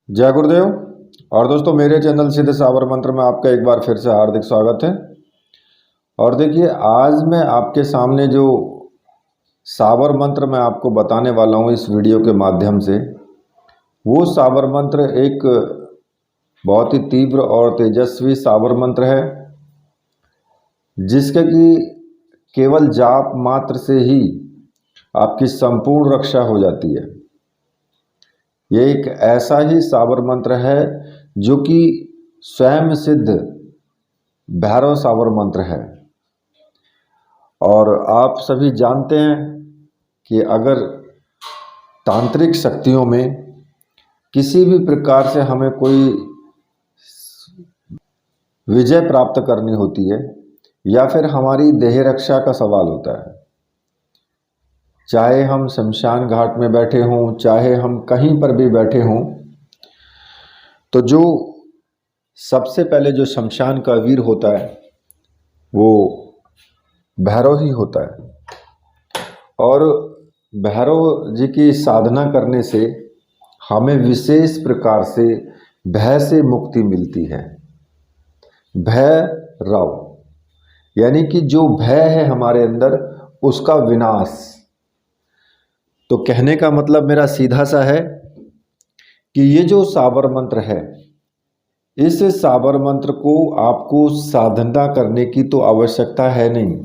जय गुरुदेव। और दोस्तों, मेरे चैनल सिद्ध साबर मंत्र में आपका एक बार फिर से हार्दिक स्वागत है। और देखिए, आज मैं आपके सामने जो साबर मंत्र मैं आपको बताने वाला हूँ इस वीडियो के माध्यम से, वो साबर मंत्र एक बहुत ही तीव्र और तेजस्वी साबर मंत्र है, जिसके कि केवल जाप मात्र से ही आपकी संपूर्ण रक्षा हो जाती है। ये एक ऐसा ही साबर मंत्र है जो कि स्वयं सिद्ध भैरव साबर मंत्र है। और आप सभी जानते हैं कि अगर तांत्रिक शक्तियों में किसी भी प्रकार से हमें कोई विजय प्राप्त करनी होती है या फिर हमारी देह रक्षा का सवाल होता है, चाहे हम शमशान घाट में बैठे हों, चाहे हम कहीं पर भी बैठे हों, तो जो सबसे पहले जो शमशान का वीर होता है वो भैरव ही होता है। और भैरव जी की साधना करने से हमें विशेष प्रकार से भय से मुक्ति मिलती है। भैरव यानी कि जो भय है हमारे अंदर, उसका विनाश। तो कहने का मतलब मेरा सीधा सा है कि ये जो साबर मंत्र है, इस साबर मंत्र को आपको साधना करने की तो आवश्यकता है नहीं।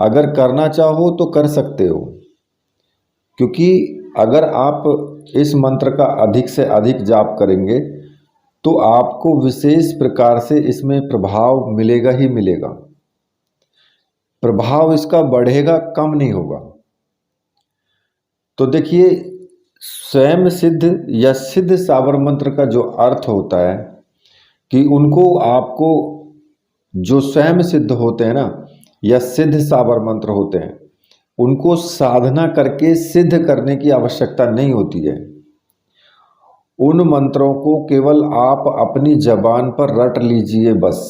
अगर करना चाहो तो कर सकते हो, क्योंकि अगर आप इस मंत्र का अधिक से अधिक जाप करेंगे तो आपको विशेष प्रकार से इसमें प्रभाव मिलेगा ही मिलेगा। प्रभाव इसका बढ़ेगा, कम नहीं होगा। तो देखिए, स्वयं सिद्ध या सिद्ध साबर मंत्र का जो अर्थ होता है कि उनको आपको, जो स्वयं सिद्ध होते हैं ना, या सिद्ध साबर मंत्र होते हैं, उनको साधना करके सिद्ध करने की आवश्यकता नहीं होती है। उन मंत्रों को केवल आप अपनी जबान पर रट लीजिए बस।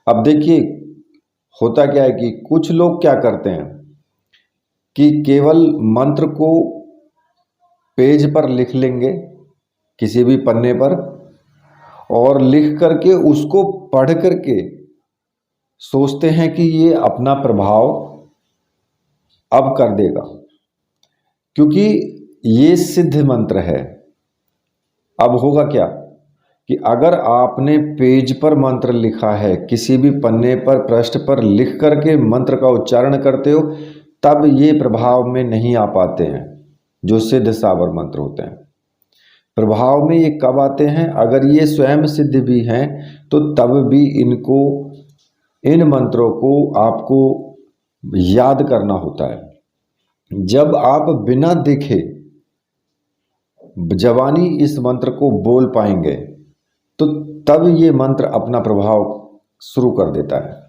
अब देखिए, होता क्या है कि कुछ लोग क्या करते हैं कि केवल मंत्र को पेज पर लिख लेंगे, किसी भी पन्ने पर, और लिख करके उसको पढ़ करके सोचते हैं कि ये अपना प्रभाव अब कर देगा, क्योंकि ये सिद्ध मंत्र है। अब होगा क्या कि अगर आपने पेज पर मंत्र लिखा है, किसी भी पन्ने पर, पृष्ठ पर लिख करके मंत्र का उच्चारण करते हो, तब ये प्रभाव में नहीं आ पाते हैं जो सिद्ध साबर मंत्र होते हैं। प्रभाव में ये कब आते हैं? अगर ये स्वयं सिद्ध भी हैं तो तब भी इन मंत्रों को आपको याद करना होता है। जब आप बिना देखे जबानी इस मंत्र को बोल पाएंगे तो तब ये मंत्र अपना प्रभाव शुरू कर देता है।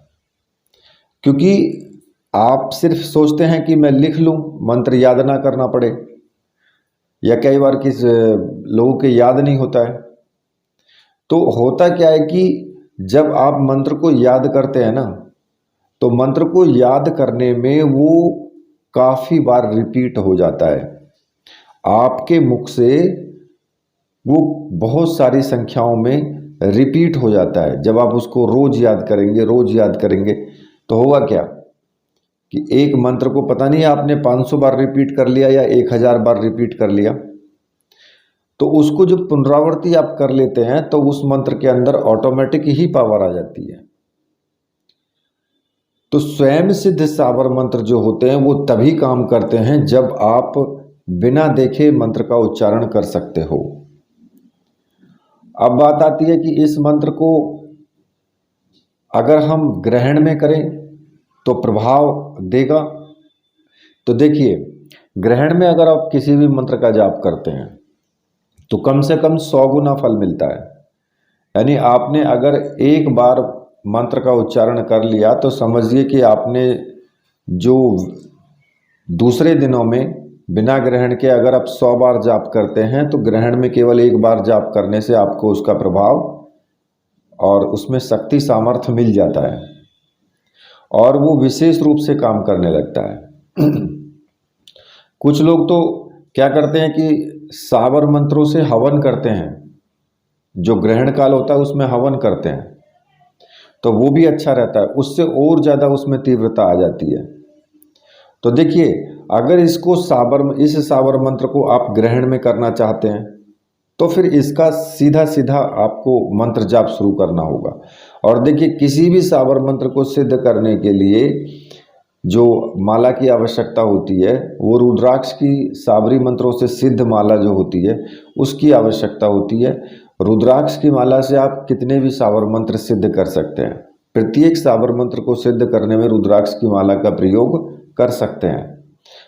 क्योंकि आप सिर्फ सोचते हैं कि मैं लिख लूं, मंत्र याद ना करना पड़े, या कई बार किस लोगों के याद नहीं होता है। तो होता क्या है कि जब आप मंत्र को याद करते हैं ना, तो मंत्र को याद करने में वो काफ़ी बार रिपीट हो जाता है। आपके मुख से वो बहुत सारी संख्याओं में रिपीट हो जाता है। जब आप उसको रोज याद करेंगे तो होगा क्या कि एक मंत्र को पता नहीं आपने 500 बार रिपीट कर लिया या 1000 बार रिपीट कर लिया, तो उसको जब पुनरावृत्ति आप कर लेते हैं तो उस मंत्र के अंदर ऑटोमेटिक ही पावर आ जाती है। तो स्वयं सिद्ध साबर मंत्र जो होते हैं वो तभी काम करते हैं जब आप बिना देखे मंत्र का उच्चारण कर सकते हो। अब बात आती है कि इस मंत्र को अगर हम ग्रहण में करें तो प्रभाव देगा। तो देखिए, ग्रहण में अगर आप किसी भी मंत्र का जाप करते हैं तो कम से कम 100 गुना फल मिलता है। यानी आपने अगर एक बार मंत्र का उच्चारण कर लिया तो समझिए कि आपने जो दूसरे दिनों में बिना ग्रहण के अगर आप 100 बार जाप करते हैं, तो ग्रहण में केवल एक बार जाप करने से आपको उसका प्रभाव और उसमें शक्ति सामर्थ्य मिल जाता है और वो विशेष रूप से काम करने लगता है। कुछ लोग तो क्या करते हैं कि साबर मंत्रों से हवन करते हैं, जो ग्रहण काल होता है उसमें हवन करते हैं, तो वो भी अच्छा रहता है, उससे और ज़्यादा उसमें तीव्रता आ जाती है। तो देखिए, अगर इस साबर मंत्र को आप ग्रहण में करना चाहते हैं तो फिर इसका सीधा सीधा आपको मंत्र जाप शुरू करना होगा। और देखिए, किसी भी साबर मंत्र को सिद्ध करने के लिए जो माला की आवश्यकता होती है वो रुद्राक्ष की साबरी मंत्रों से सिद्ध माला जो होती है उसकी आवश्यकता होती है। रुद्राक्ष की माला से आप कितने भी साबर मंत्र सिद्ध कर सकते हैं। प्रत्येक साबर मंत्र को सिद्ध करने में रुद्राक्ष की माला का प्रयोग कर सकते हैं।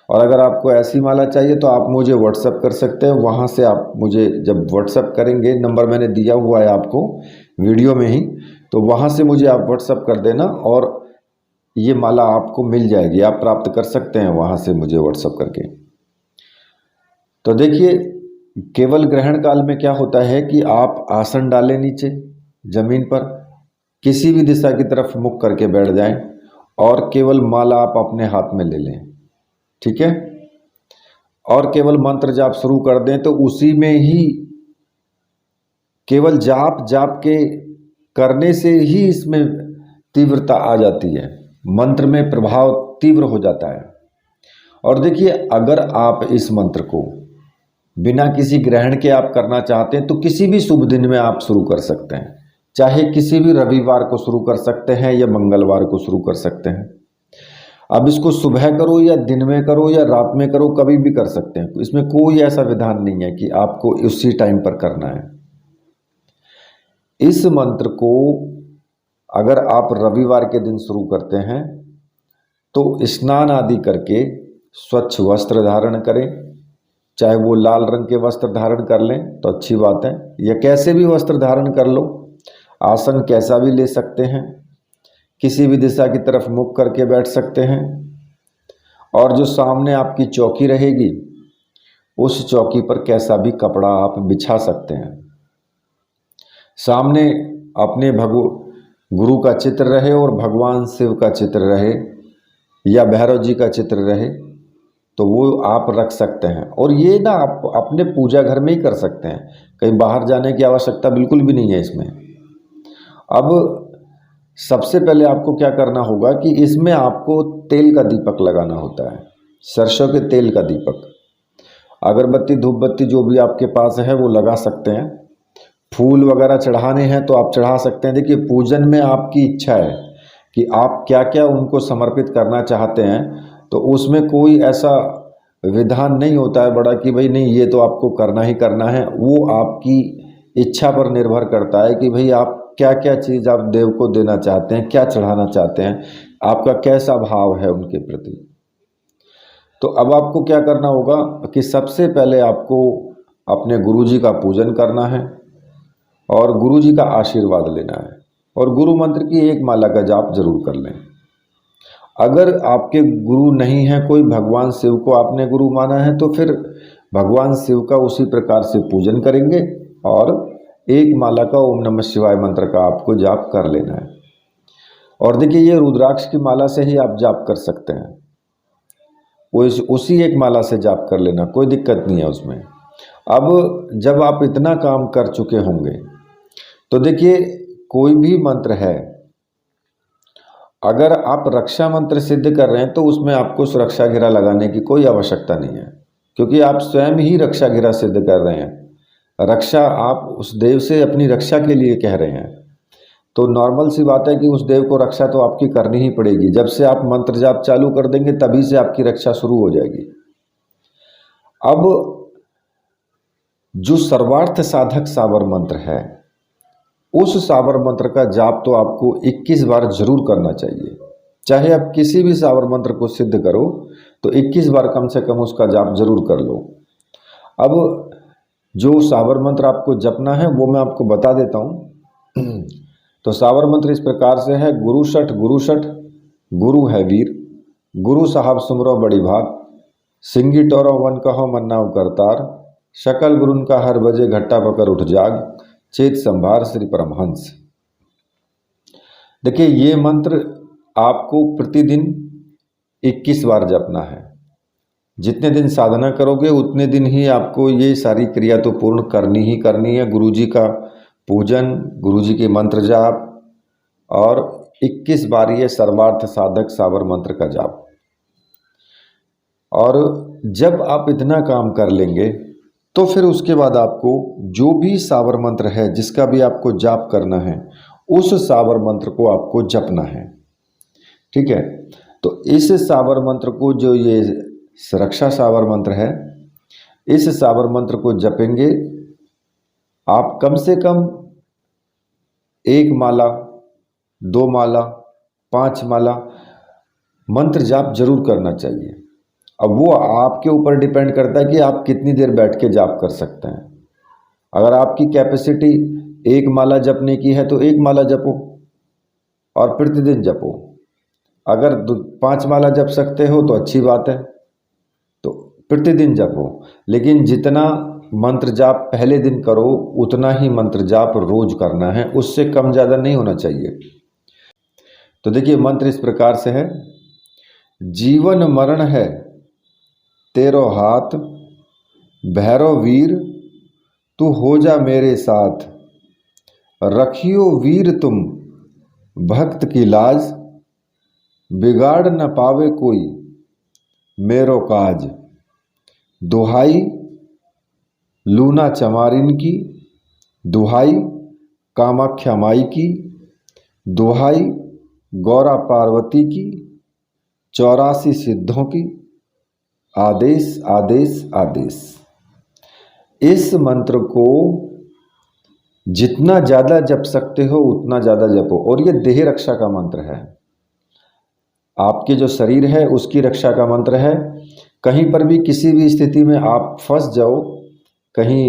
और अगर आपको ऐसी माला चाहिए तो आप मुझे व्हाट्सएप कर सकते हैं। वहाँ से आप मुझे जब व्हाट्सएप करेंगे, नंबर मैंने दिया हुआ है आपको वीडियो में ही, तो वहाँ से मुझे आप व्हाट्सएप कर देना और ये माला आपको मिल जाएगी, आप प्राप्त कर सकते हैं वहाँ से मुझे व्हाट्सएप करके। तो देखिए, केवल ग्रहण काल में क्या होता है कि आप आसन डालें नीचे जमीन पर, किसी भी दिशा की तरफ मुख करके बैठ जाएं और केवल माला आप अपने हाथ में ले लें, ठीक है। और केवल मंत्र जाप शुरू कर दें तो उसी में ही केवल जाप के करने से ही इसमें तीव्रता आ जाती है, मंत्र में प्रभाव तीव्र हो जाता है। और देखिए, अगर आप इस मंत्र को बिना किसी ग्रहण के आप करना चाहते हैं तो किसी भी शुभ दिन में आप शुरू कर सकते हैं, चाहे किसी भी रविवार को शुरू कर सकते हैं या मंगलवार को शुरू कर सकते हैं। अब इसको सुबह करो या दिन में करो या रात में करो, कभी भी कर सकते हैं, इसमें कोई ऐसा विधान नहीं है कि आपको उसी टाइम पर करना है। इस मंत्र को अगर आप रविवार के दिन शुरू करते हैं तो स्नान आदि करके स्वच्छ वस्त्र धारण करें, चाहे वो लाल रंग के वस्त्र धारण कर लें तो अच्छी बात है, या कैसे भी वस्त्र धारण कर लो, आसन कैसा भी ले सकते हैं, किसी भी दिशा की तरफ मुख करके बैठ सकते हैं। और जो सामने आपकी चौकी रहेगी उस चौकी पर कैसा भी कपड़ा आप बिछा सकते हैं। सामने अपने गुरु का चित्र रहे और भगवान शिव का चित्र रहे या भैरव जी का चित्र रहे तो वो आप रख सकते हैं। और ये ना आप अपने पूजा घर में ही कर सकते हैं, कहीं बाहर जाने की आवश्यकता बिल्कुल भी नहीं है इसमें। अब सबसे पहले आपको क्या करना होगा कि इसमें आपको तेल का दीपक लगाना होता है, सरसों के तेल का दीपक। अगरबत्ती धूप बत्ती जो भी आपके पास है वो लगा सकते हैं, फूल वगैरह चढ़ाने हैं तो आप चढ़ा सकते हैं। देखिए, पूजन में आपकी इच्छा है कि आप क्या क्या उनको समर्पित करना चाहते हैं, तो उसमें कोई ऐसा विधान नहीं होता है बड़ा कि भाई नहीं ये तो आपको करना ही करना है। वो आपकी इच्छा पर निर्भर करता है कि भाई आप क्या क्या चीज़ आप देव को देना चाहते हैं, क्या चढ़ाना चाहते हैं, आपका कैसा भाव है उनके प्रति। तो अब आपको क्या करना होगा कि सबसे पहले आपको अपने गुरुजी का पूजन करना है और गुरुजी का आशीर्वाद लेना है और गुरु मंत्र की एक माला का जाप जरूर कर लें। अगर आपके गुरु नहीं है कोई, भगवान शिव को आपने गुरु माना है, तो फिर भगवान शिव का उसी प्रकार से पूजन करेंगे और एक माला का ओम नमः शिवाय मंत्र का आपको जाप कर लेना है। और देखिए, ये रुद्राक्ष की माला से ही आप जाप कर सकते हैं, वो उसी एक माला से जाप कर लेना, कोई दिक्कत नहीं है उसमें। अब जब आप इतना काम कर चुके होंगे तो देखिए, कोई भी मंत्र है, अगर आप रक्षा मंत्र सिद्ध कर रहे हैं तो उसमें आपको सुरक्षा घेरा लगाने की कोई आवश्यकता नहीं है, क्योंकि आप स्वयं ही रक्षा घेरा सिद्ध कर रहे हैं। रक्षा आप उस देव से अपनी रक्षा के लिए कह रहे हैं, तो नॉर्मल सी बात है कि उस देव को रक्षा तो आपकी करनी ही पड़ेगी। जब से आप मंत्र जाप चालू कर देंगे तभी से आपकी रक्षा शुरू हो जाएगी। अब जो सर्वार्थ साधक साबर मंत्र है, उस साबर मंत्र का जाप तो आपको 21 बार जरूर करना चाहिए। चाहे आप किसी भी साबर मंत्र को सिद्ध करो तो 21 बार कम से कम उसका जाप जरूर कर लो। अब जो साबर मंत्र आपको जपना है वो मैं आपको बता देता हूँ। तो साबर मंत्र इस प्रकार से है: गुरु शठ गुरु है वीर, गुरु साहब सुमरो बड़ी भाग, सिंगी टोरो वन कहो मन्नाव करतार, शकल गुरुन का हर बजे घट्टा पकर उठ जाग, चेत संभार श्री परमहंस। देखिए, ये मंत्र आपको प्रतिदिन 21 बार जपना है। जितने दिन साधना करोगे उतने दिन ही आपको ये सारी क्रिया तो पूर्ण करनी ही करनी है। गुरुजी का पूजन, गुरुजी के मंत्र जाप और 21 बार ये सर्वार्थ साधक साबर मंत्र का जाप। और जब आप इतना काम कर लेंगे तो फिर उसके बाद आपको जो भी साबर मंत्र है जिसका भी आपको जाप करना है उस साबर मंत्र को आपको जपना है। ठीक है, तो इस साबर मंत्र को, जो ये रक्षा साबर मंत्र है, इस साबर मंत्र को जपेंगे आप कम से कम 1 माला, 2 माला, 5 माला मंत्र जाप जरूर करना चाहिए। अब वो आपके ऊपर डिपेंड करता है कि आप कितनी देर बैठ के जाप कर सकते हैं। अगर आपकी कैपेसिटी 1 माला जपने की है तो 1 माला जपो और प्रतिदिन जपो। अगर 5 माला जप सकते हो तो अच्छी बात है, तो प्रतिदिन जपो। लेकिन जितना मंत्र जाप पहले दिन करो उतना ही मंत्र जाप रोज करना है, उससे कम ज़्यादा नहीं होना चाहिए। तो देखिए मंत्र इस प्रकार से है। जीवन मरण है तेरो हाथ, भैरव वीर तू हो जा मेरे साथ, रखियो वीर तुम भक्त की लाज, बिगाड़ न पावे कोई मेरो काज, दुहाई लूना चमारिन की, दुहाई कामाख्या माई की, दुहाई गौरा पार्वती की, 84 सिद्धों की, आदेश आदेश आदेश। इस मंत्र को जितना ज़्यादा जप सकते हो उतना ज़्यादा जपो। और ये देह रक्षा का मंत्र है, आपके जो शरीर है उसकी रक्षा का मंत्र है। कहीं पर भी किसी भी स्थिति में आप फंस जाओ, कहीं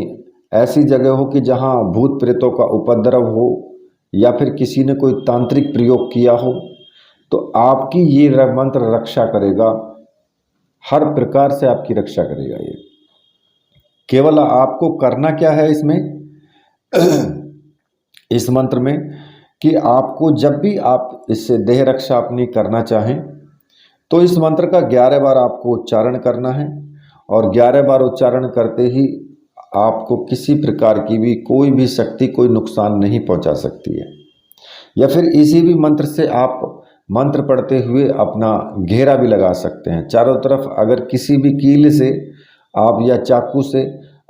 ऐसी जगह हो कि जहां भूत प्रेतों का उपद्रव हो या फिर किसी ने कोई तांत्रिक प्रयोग किया हो, तो आपकी ये मंत्र रक्षा करेगा, हर प्रकार से आपकी रक्षा करेगा। ये केवल आपको करना क्या है इसमें इस मंत्र में, कि आपको जब भी आप इससे देह रक्षा अपनी करना चाहें तो इस मंत्र का 11 बार आपको उच्चारण करना है। और 11 बार उच्चारण करते ही आपको किसी प्रकार की भी कोई भी शक्ति कोई नुकसान नहीं पहुंचा सकती है। या फिर इसी भी मंत्र से आप मंत्र पढ़ते हुए अपना घेरा भी लगा सकते हैं चारों तरफ। अगर किसी भी कील से आप या चाकू से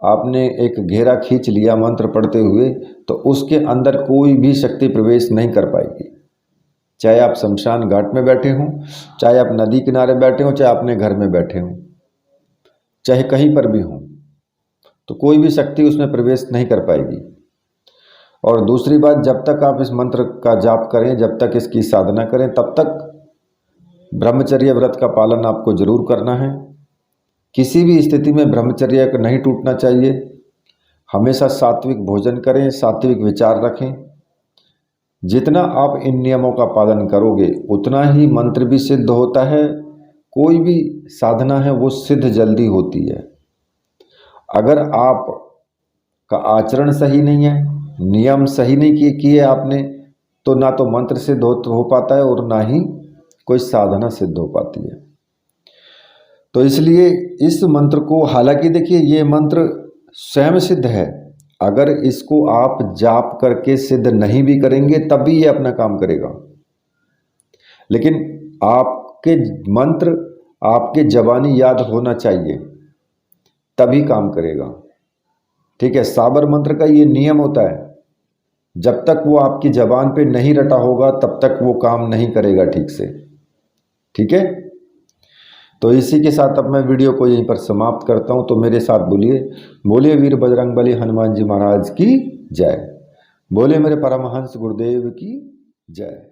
आपने एक घेरा खींच लिया मंत्र पढ़ते हुए, तो उसके अंदर कोई भी शक्ति प्रवेश नहीं कर पाएगी। चाहे आप शमशान घाट में बैठे हों, चाहे आप नदी किनारे बैठे हों, चाहे अपने घर में बैठे हों, चाहे कहीं पर भी हों, तो कोई भी शक्ति उसमें प्रवेश नहीं कर पाएगी। और दूसरी बात, जब तक आप इस मंत्र का जाप करें, जब तक इसकी साधना करें, तब तक ब्रह्मचर्य व्रत का पालन आपको जरूर करना है। किसी भी स्थिति में ब्रह्मचर्य को नहीं टूटना चाहिए। हमेशा सात्विक भोजन करें, सात्विक विचार रखें। जितना आप इन नियमों का पालन करोगे उतना ही मंत्र भी सिद्ध होता है, कोई भी साधना है वो सिद्ध जल्दी होती है। अगर आप का आचरण सही नहीं है, नियम सही नहीं किए आपने, तो ना तो मंत्र सिद्ध हो पाता है और ना ही कोई साधना सिद्ध हो पाती है। तो इसलिए इस मंत्र को, हालांकि देखिए ये मंत्र स्वयं सिद्ध है, अगर इसको आप जाप करके सिद्ध नहीं भी करेंगे तब भी ये अपना काम करेगा। लेकिन आपके मंत्र आपके जबानी याद होना चाहिए, तभी काम करेगा। ठीक है, साबर मंत्र का ये नियम होता है, जब तक वो आपकी जबान पे नहीं रटा होगा तब तक वो काम नहीं करेगा ठीक से। ठीक है, तो इसी के साथ अब मैं वीडियो को यहीं पर समाप्त करता हूं। तो मेरे साथ बोलिए, बोलिए वीर बजरंगबली हनुमान जी महाराज की जय, बोले मेरे परमहंस गुरुदेव की जय।